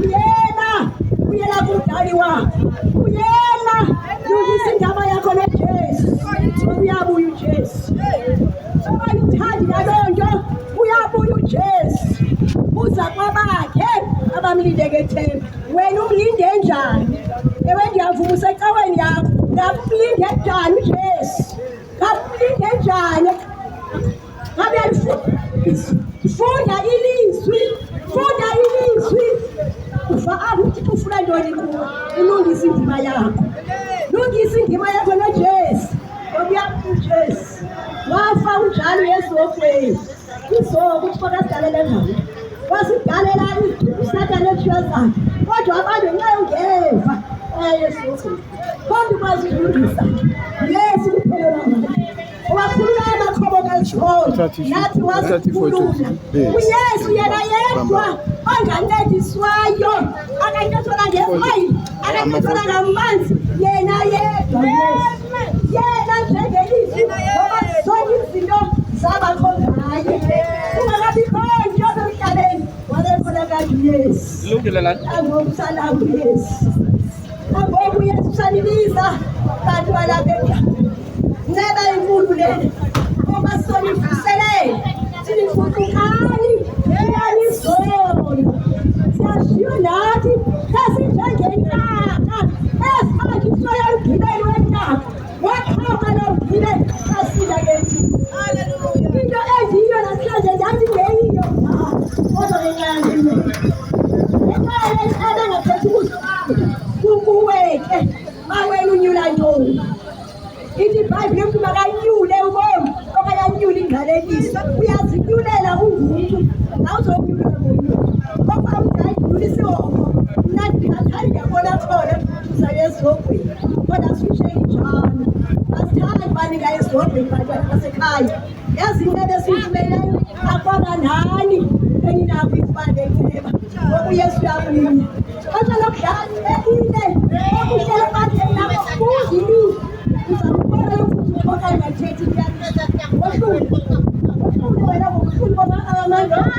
Yeah. umzali wakho uyena lungisa indaba yakho noJesu uyabuya uJesu abayithandi nalonto uyabuya uJesu uza kwabakhe abamlindeke ethemba wena umlinde njani ewe ndiyavuma usecaweni yakho ngabumlinde njani uJesu ngabumlinde njani ngabe funda ilizwi ufa ukuthi ufuna ntoni kuwe ulungisa indima yakho noJesu obuya uJesu wafa unjalo Yesu ofweni izoko ukuthi bakasidalele ngayo wasidalela uSathane ethiwa zakhe kodwa abantu ngenxa yongeva Yesu ofweni konke kwazi ukulungisa Yesu kuphelela ngayo wakhulula amakhobo kaJohn nathi wasikhulula uYesu yena yedwa ongancediswayo akancediswa ngefayili akancediswa ngamanzi yena yedwa yena njengelizwi ngoba zonke izinto zabakho ngaye ungakabikho nje emhlabeni wabekhona kaJesu angokusalamu Yesu angoku uYesu usaniliza bantu balapha nceba inkulu lena ngoba sonivusele sinifukukani iyanizolo siyashiyo nathi sesinjengenyaka esihanjiswayo emgibeni wenyaka wakhama nomgibeni sasila kethi into eziyiyo namhlanje ndathi ngeyiyo kodwa ngenyanga ekhaya ekhaya ngaphethi kukuweke mawena unyula ntoni ithi iBhayibhile umuntu makanyule ubomi okanyule ingqaleliso uyazinyulela ungumuntu awuzokunyula ngomuntu ngoba umdayidlula isihogo mna ndingathanda ngiyabona khona uzayo ezihogweni kodwa sishiye njalo asithandi banika ezihogweni bantwana basekhaya yazi incebe esiyithumeleyo akwaba nani eninakho ifande nceba ngoba uYesu uyabuya kodwa lokudlalekile okuhlele batheni nabo kuzilile uzamubona ukuthi ukhokha ngathethi wena ngokuhluli ngoba amandla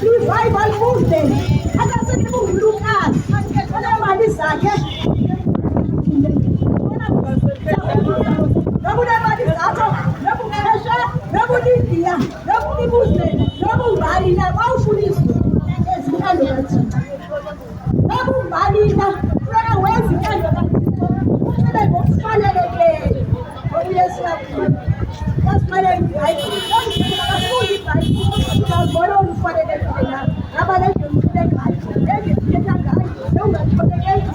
revival movement akasethi uLukas anemali zakhe nokunemali zakho nokuqesha nokulindiya nokulibuze nokumbali na bawufundiswa ezintando kaThixo nokumbalina funeka wenze intando kaThixo ucele ngokufanelekileyo uYesu yasifanele ayifundi uzabona olufanelekile na abalento mhlekayo ezithetha ngayo ungathobekeli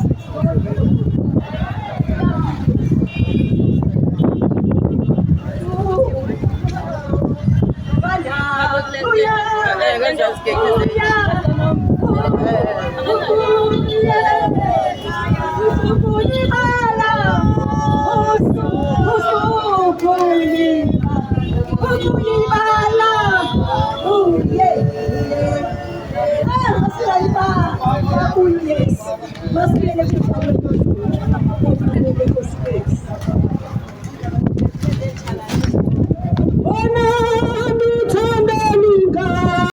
Amen.